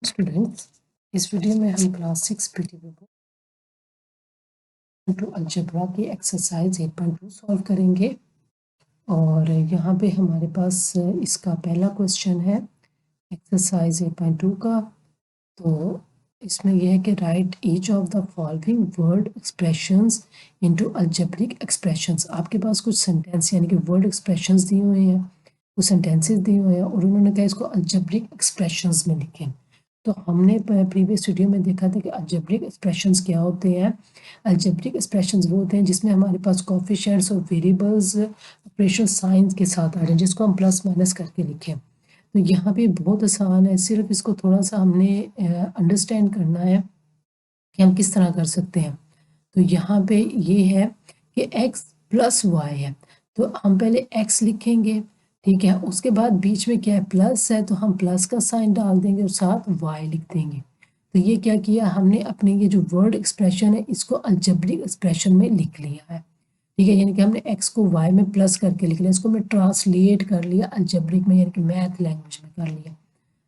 Students, इस video में हम class 6 PTB book two algebra की एक्सरसाइज 8.2 सॉल्व करेंगे। और यहाँ पे हमारे पास इसका पहला क्वेश्चन है एक्सरसाइज 8.2 का। तो इसमें यह है कि right each of the following word expressions into algebraic expressions. आपके पास कुछ सेंटेंस यानी कि वर्ड एक्सप्रेशंस दिए हुए हैं, कुछ सेंटेंसेस दिए हुए हैं और उन्होंने कहा इसको अलजेब्रिक एक्सप्रेशंस में लिखें। तो हमने प्रीवियस वीडियो में देखा था कि अलजेब्रिक एक्सप्रेशंस क्या होते हैं। अलजेब्रिक एक्सप्रेशंस वो होते हैं जिसमें हमारे पास कोफिशिएंट्स और वेरिएबल्स ऑपरेशन साइंस के साथ आ रहे हैं, जिसको हम प्लस माइनस करके लिखें। तो यहाँ पे बहुत आसान है, सिर्फ इसको थोड़ा सा हमने अंडरस्टैंड करना है कि हम किस तरह कर सकते हैं। तो यहाँ पे ये है कि x प्लस वाई है, तो हम पहले x लिखेंगे, ठीक है। उसके बाद बीच में क्या है, प्लस है, तो हम प्लस का साइन डाल देंगे और साथ y लिख देंगे। तो ये क्या किया हमने, अपने ये जो वर्ड एक्सप्रेशन है इसको अलजेब्रिक एक्सप्रेशन में लिख लिया है, ठीक है। यानी कि हमने x को y में प्लस करके लिख लिया, इसको मैं ट्रांसलेट कर लिया अलजेब्रिक में, यानी कि मैथ लैंग्वेज में कर लिया।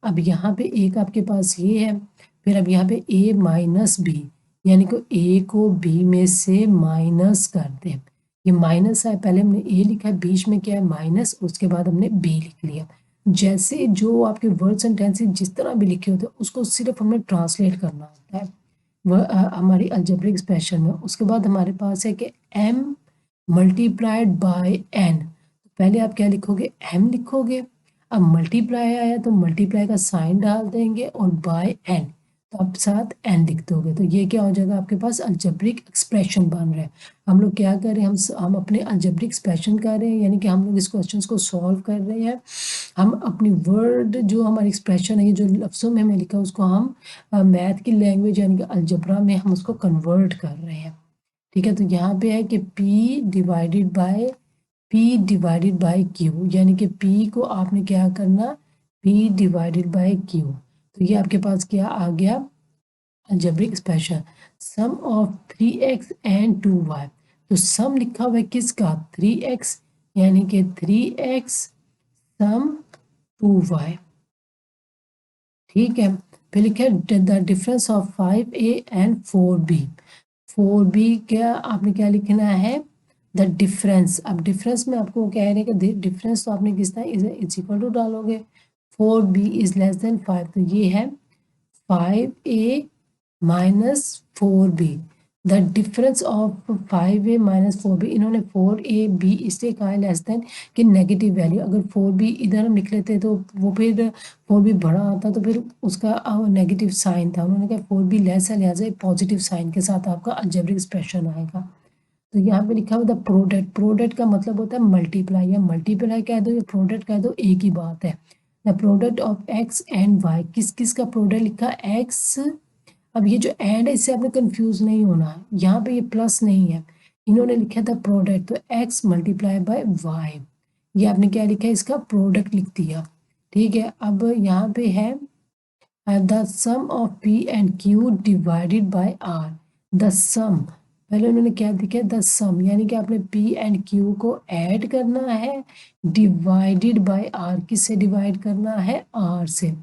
अब यहाँ पे एक आपके पास ये है, फिर अब यहाँ पे a माइनस बी, यानी कि a को b में से माइनस कर दें। ये माइनस है, पहले हमने a लिखा है, बीच में क्या है माइनस, उसके बाद हमने b लिख लिया। जैसे जो आपके वर्ड सेंटेंसेस जिस तरह भी लिखे होते हैं उसको सिर्फ हमें ट्रांसलेट करना होता है वह हमारी अलजेब्रिक एक्सप्रेशन में। उसके बाद हमारे पास है कि m मल्टीप्लाइड बाय n। पहले आप क्या लिखोगे, m लिखोगे। अब मल्टीप्लाई आया तो मल्टीप्लाई का साइन डाल देंगे और बाय n, तो आप साथ n लिख दोगे। तो ये क्या हो जाएगा, आपके पास अलजेब्रिक एक्सप्रेशन बन रहा है। हम लोग क्या कर रहे हैं, हम अपने अलजेब्रिक एक्सप्रेशन कर रहे हैं, यानी कि हम लोग इस क्वेश्चन को सॉल्व कर रहे हैं। हम अपनी वर्ड जो हमारी एक्सप्रेशन है, ये जो लफ्ज़ों में हमें लिखा उसको हम मैथ की लैंग्वेज यानी कि अलजेब्रा में हम उसको कन्वर्ट कर रहे हैं, ठीक है। तो यहाँ पे है कि p डिवाइडेड बाय q, यानी कि p को आपने क्या करना, p डिवाइडेड बाय q। तो ये आपके पास क्या आ गया, algebraic expression. Sum of 3x and 2y। तो सम लिखा हुआ है किसका, 3x, यानी कि 3x सम 2y, ठीक है। फिर लिखा है the difference of 5a and 4b। 4b क्या आपने क्या लिखना है, द डिफरेंस। अब डिफरेंस में आपको कह रहे हैं कि डिफरेंस तो आपने किस तरह इज इक्वल टू डालोगे, 4b इज लेस देन 5, तो ये है 5a minus 4b। The difference of 5a minus 4b, इन्होंने 4ab इसलिए कहा है लेस देन कि नेगेटिव वैल्यू, अगर 4b इधर हम लिख लेते तो वो फिर 4b बड़ा आता तो फिर उसका नेगेटिव साइन था, उन्होंने कहा 4b लेस है, लिहाजा पॉजिटिव साइन के साथ आपका अलजेब्रिक एक्सप्रेशन आएगा। तो यहाँ पे लिखा हुआ था प्रोडक्ट, प्रोडक्ट का मतलब होता है मल्टीप्लाई, या मल्टीप्लाई कह दो या प्रोडक्ट कह दो, एक ही बात है। The product of x and y, किस किस का प्रोडक्ट लिखा, एक्स। अब ये जो एंड है इससे आपने कंफ्यूज नहीं होना, यहाँ पे ये प्लस नहीं है, इन्होंने लिखा था प्रोडक्ट, तो एक्स मल्टीप्लाई बाय वाई, ये आपने क्या लिखा है, इसका प्रोडक्ट लिख दिया, ठीक है। अब यहाँ पे है the sum of P and Q divided by R. The sum, पहले उन्होंने क्या दिखा, द सम, यानी कि आपने पी एंड क्यू को ऐड करना है, डिवाइडेड बाय आर, किससे डिवाइड करना है, आर से,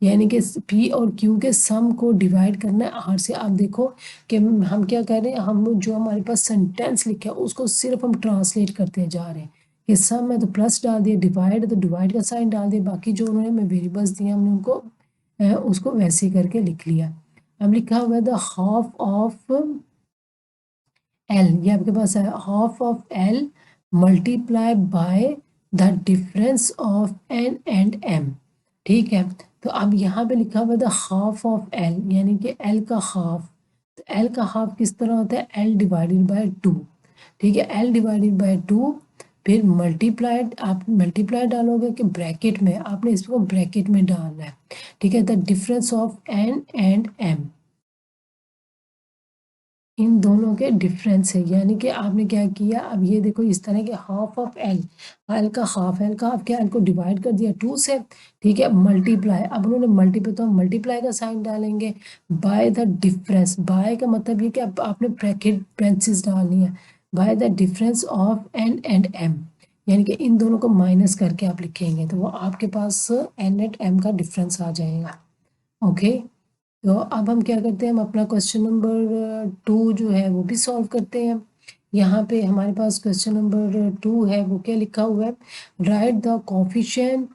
यानी कि पी और क्यू के सम को डिवाइड करना है आर से। आप देखो कि हम क्या कर रहे हैं, हम जो हमारे पास सेंटेंस लिखा है उसको सिर्फ हम ट्रांसलेट करते जा रहे हैं कि सम है तो प्लस डाल दिया, डिवाइड है तो डिवाइड का साइन डाल दिया, बाकी जो उन्होंने हमें वेरिएबल्स दिए हमने उनको उसको वैसे ही करके लिख लिया। अब लिखा हुआ है द हाफ ऑफ एल, ये आपके पास है half of l multiply by the difference of N and m, ठीक है। तो अब यहाँ पे लिखा हुआ है द हाफ ऑफ एल, यानी कि एल का हाफ। तो एल का हाफ किस तरह होता है, एल डिवाइडेड बाय 2, ठीक है। एल डिवाइडेड बाय 2, फिर मल्टीप्लाइड, आप मल्टीप्लाई डालोगे कि ब्रैकेट में, आपने इसको ब्रैकेट में डालना है, ठीक है। The difference of N and M, इन दोनों के डिफरेंस है, यानी कि आपने क्या किया, अब ये देखो इस तरह के हाफ ऑफ एल, एल का हाफ, एल का हाफ क्या, एल को डिवाइड कर दिया 2 से, ठीक है। मल्टीप्लाई, अब उन्होंने मल्टीप्लाई, तो हम मल्टीप्लाई का साइन डालेंगे बाय द डिफरेंस। बाय का मतलब ये कि आपने ब्रैकेट ब्रेंचेस डालनी है, by the difference of N and m, यानी कि इन दोनों को माइनस करके आप लिखेंगे तो वो आपके पास एन एंड एम का डिफरेंस आ जाएगा, ओके, तो अब हम क्या करते हैं, हम अपना क्वेश्चन नंबर 2 जो है वो भी सॉल्व करते हैं। यहाँ पे हमारे पास क्वेश्चन नंबर 2 है, वो क्या लिखा हुआ है, right the coefficient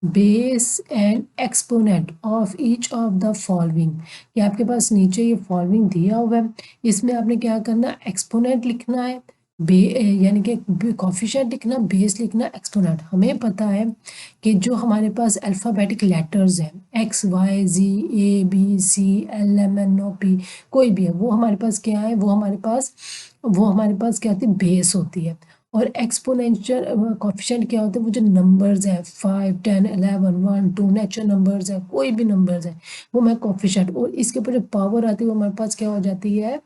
base and exponent of each of the following. ये आपके पास नीचे ये फॉलोइंग दिया हुआ है, इसमें आपने क्या करना, एक्सपोनेंट लिखना है, यानी कि कोफिशिएंट लिखना, बेस लिखना, एक्सपोनेंट। हमें पता है कि जो हमारे पास अल्फ़ाबेटिक लेटर्स हैं, X Y Z A B C L M N O P, कोई भी है, वो हमारे पास क्या है, वो हमारे पास क्या होती है, बेस होती है। और एक्सपोनेंशियल कोफिशिएंट क्या होते हैं, वो जो नंबर्स हैं 5 10 11 1 2 नेचुरल नंबर्स हैं, कोई भी नंबर्स हैं, वो मैं कोफिशिएंट। और इसके ऊपर जो पावर आती है वो हमारे पास क्या हो जाती है,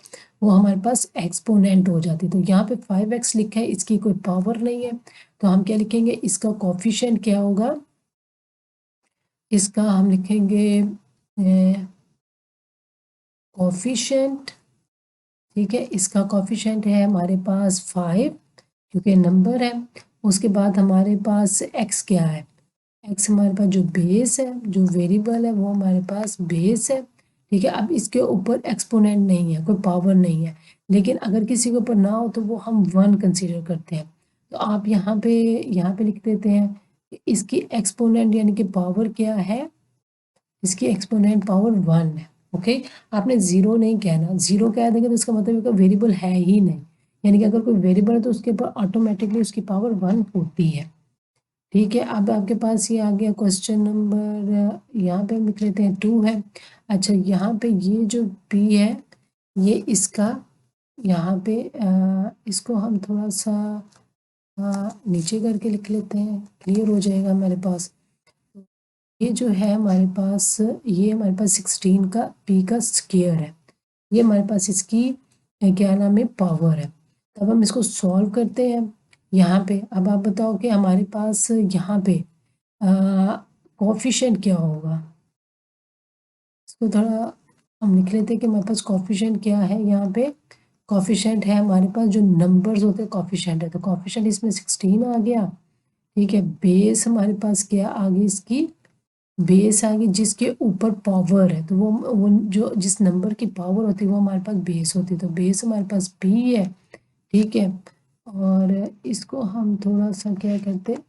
वो हमारे पास एक्सपोनेंट हो जाती है। तो यहाँ पे 5x लिखा है, इसकी कोई पावर नहीं है, तो हम क्या लिखेंगे, इसका कोफिशिएंट क्या होगा, इसका हम लिखेंगे कोफिशिएंट, ठीक है, इसका कोफिशिएंट है हमारे पास 5, क्योंकि नंबर है। उसके बाद हमारे पास x क्या है, x हमारे पास जो बेस है, जो वेरिएबल है, वो हमारे पास बेस है, ठीक है। अब इसके ऊपर एक्सपोनेंट नहीं है, कोई पावर नहीं है, लेकिन अगर किसी के ऊपर ना हो तो वो हम 1 कंसीडर करते हैं। तो आप यहाँ पे लिख देते हैं कि इसकी एक्सपोनेंट यानी कि पावर क्या है, इसकी एक्सपोनेंट पावर 1 है। ओके, आपने ज़ीरो नहीं कहना, ज़ीरो कह देंगे तो इसका मतलब है वेरिएबल है ही नहीं, यानी कि अगर कोई वेरिएबल है तो उसके ऊपर ऑटोमेटिकली उसकी पावर 1 होती है, ठीक है। अब आपके पास ये आ गया क्वेश्चन नंबर, यहाँ पे हम लिख लेते हैं 2 है। अच्छा, यहाँ पे ये जो p है, ये इसका, यहाँ पे इसको हम थोड़ा सा नीचे करके लिख लेते हैं, क्लियर हो जाएगा हमारे पास। ये जो है हमारे पास, ये हमारे पास 16 का p का स्क्वायर है, ये हमारे पास इसकी क्या नाम है, पावर है। तब हम इसको सॉल्व करते हैं यहाँ पे। अब आप बताओ कि हमारे पास यहाँ पे कोफिशिएंट क्या होगा, इसको थोड़ा हम लिख लेते हैं कि हमारे पास कोफिशिएंट क्या है, यहाँ पे कोफिशिएंट है हमारे पास, जो नंबर्स होते हैं कोफिशिएंट है, तो कोफिशिएंट इसमें 16 आ गया, ठीक है। बेस हमारे पास क्या आ गई, इसकी बेस आ गई, जिसके ऊपर पावर है, तो वो जो जिस नंबर की पावर होती है वो हमारे पास बेस होती है, तो बेस हमारे पास p है, ठीक है। और इसको हम थोड़ा सा क्या करते हैं,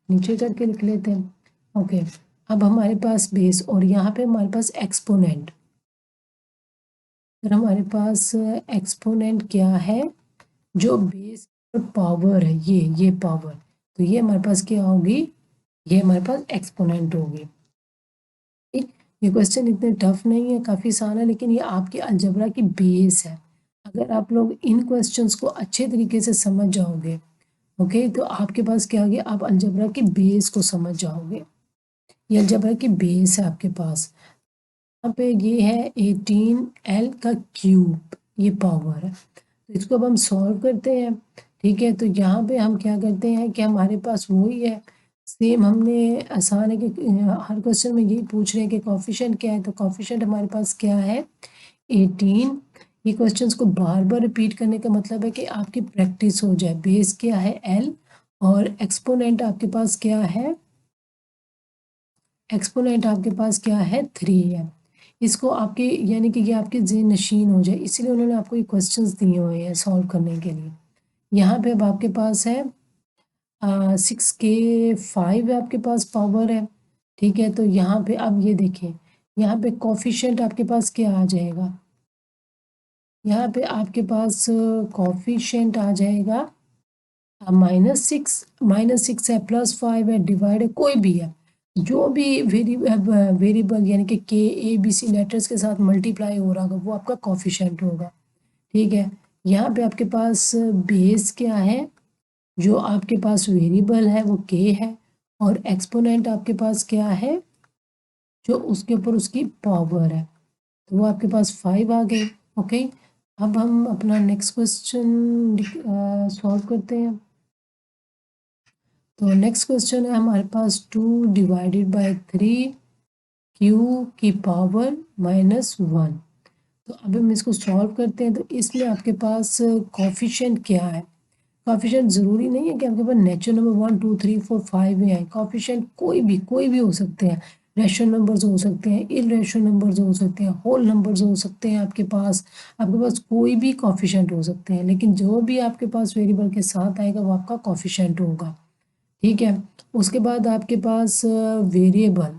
नीचे करके लिख लेते हैं। ओके, अब हमारे पास बेस और यहाँ पे हमारे पास एक्सपोनेंट, फिर हमारे पास एक्सपोनेंट क्या है, जो बेस पर पावर है, ये पावर, तो ये हमारे पास क्या होगी, ये हमारे पास एक्सपोनेंट होगी, ठीक। ये क्वेश्चन इतने टफ नहीं है, काफ़ी आसान है, लेकिन ये आपकी अलजबरा की बेस है। अगर आप लोग इन क्वेश्चंस को अच्छे तरीके से समझ जाओगे, ओके, तो आपके पास क्या होगी, आप अलजबरा की बेस को समझ जाओगे। ये अलजबरा की बेस है आपके पास। यहाँ पे ये है 18l का क्यूब, ये पावर है, तो इसको अब हम सॉल्व करते हैं, ठीक है। तो यहाँ पे हम क्या करते हैं कि हमारे पास वही है, सेम हमने, आसान है कि हर क्वेश्चन में यही पूछ रहे हैं कि कोफिशिएंट क्या है, तो कोफिशिएंट हमारे पास क्या है, 18। ये क्वेश्चंस को बार बार रिपीट करने का मतलब है कि आपकी प्रैक्टिस हो जाए। बेस क्या है, l, और एक्सपोनेंट आपके पास क्या है, एक्सपोनेंट आपके पास क्या है, 3 है। इसको आपके, यानी कि ये आपके ज़हन नशीन हो जाए, इसीलिए उन्होंने आपको ये क्वेश्चंस दिए हुए हैं सॉल्व करने के लिए। यहाँ पे अब आपके पास है 6k5 है आपके पास पावर है, ठीक है। तो यहाँ पे अब ये देखें, यहाँ पे कोफिशिएंट आपके पास क्या आ जाएगा, यहाँ पे आपके पास कोफिशिएंट आ जाएगा -6 है, +5 है, डिवाइड है, कोई भी है, जो भी वेरिएबल यानी कि k a b c letters के साथ मल्टीप्लाई हो रहा होगा वो आपका कोफिशिएंट होगा, ठीक है। यहाँ पे आपके पास बेस क्या है, जो आपके पास वेरिएबल है वो k है, और एक्सपोनेंट आपके पास क्या है, जो उसके ऊपर उसकी पावर है, तो वो आपके पास 5 आ गई, ओके। अब हम अपना नेक्स्ट क्वेश्चन सॉल्व करते हैं। तो नेक्स्ट क्वेश्चन है हमारे पास 2 डिवाइडेड बाय 3 क्यू की पावर -1। तो अब हम इसको सॉल्व करते हैं, तो इसमें आपके पास कोफिशिएंट क्या है, कोफिशिएंट ज़रूरी नहीं है कि आपके पास नेचुरल नंबर 1 2 3 4 5 में है, कोफिशिएंट कोई भी हो सकते हैं, रैशनल नंबर्स हो सकते हैं, इररेशनल नंबर्स हो सकते हैं, होल नंबर्स हो सकते हैं, आपके पास कोई भी कोफिशिएंट हो सकते हैं, लेकिन जो भी आपके पास वेरिएबल के साथ आएगा वो आपका कोफिशिएंट होगा। ठीक है, उसके बाद आपके पास वेरिएबल,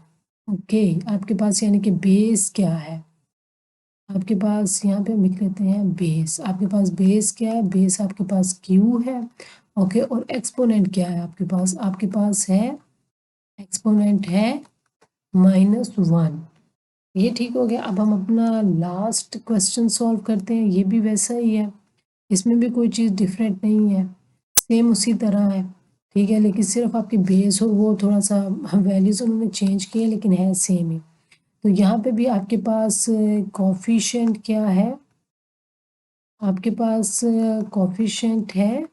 ओके, आपके पास यानी कि बेस क्या है, आपके पास यहाँ पे हम लिख लेते हैं बेस। आपके पास बेस क्या है, बेस आपके पास क्यू है। ओके, और एक्सपोनेंट क्या है आपके पास है, एक्सपोनेंट है -1। ये ठीक हो गया। अब हम अपना लास्ट क्वेश्चन सॉल्व करते हैं। ये भी वैसा ही है, इसमें भी कोई चीज़ डिफरेंट नहीं है, सेम उसी तरह है। ठीक है, लेकिन सिर्फ आपके बेस और वो थोड़ा सा वैल्यूज उन्होंने चेंज किए, लेकिन है सेम ही। तो यहाँ पे भी आपके पास कोफिशिएंट क्या है, आपके पास कोफिशिएंट है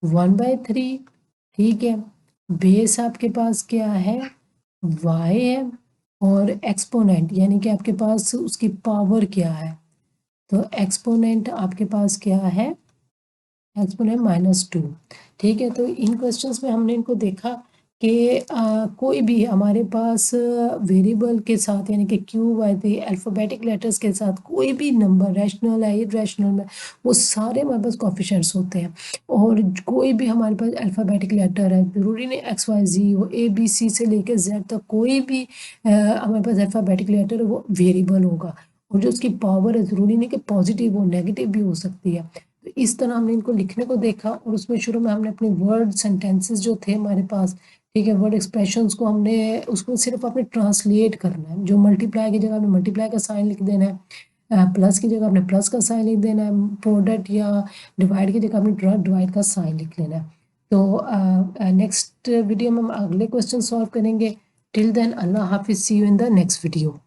1/3। ठीक है, बेस आपके पास क्या है, y है, और एक्सपोनेंट यानी कि आपके पास उसकी पावर क्या है, तो एक्सपोनेंट आपके पास क्या है, एक्सपोनेंट -2। ठीक है, तो इन क्वेश्चंस में हमने इनको देखा कि कोई भी हमारे पास वेरिएबल के साथ यानी कि क्यू वाई थे अल्फ़ाबेटिक लेटर्स के साथ कोई भी नंबर रैशनल है इररेशनल में, वो सारे हमारे पास कोफिशिएंट्स होते हैं। और कोई भी हमारे पास अल्फ़ाबेटिक लेटर है, ज़रूरी नहीं एक्स वाई जी हो, ए बी सी से लेकर जेड तक कोई भी हमारे पास अल्फ़ाबेटिक लेटर है वो वेरिएबल होगा। और जो उसकी पावर है ज़रूरी नहीं कि पॉजिटिव हो, नेगेटिव भी हो सकती है। तो इस तरह हमने इनको लिखने को देखा, और उसमें शुरू में हमने अपने वर्ड सेंटेंसेस जो थे हमारे पास, ठीक है, वर्ड एक्सप्रेशंस को हमने उसको सिर्फ आपने ट्रांसलेट करना है। जो मल्टीप्लाई की जगह आपने मल्टीप्लाई का साइन लिख देना है, प्लस की जगह आपने प्लस का साइन लिख देना है, प्रोडक्ट या डिवाइड की जगह आपने डिवाइड का साइन लिख लेना है। तो नेक्स्ट वीडियो में हम अगले क्वेश्चन सॉल्व करेंगे। टिल देन अल्लाह हाफिज़, see you in the next video.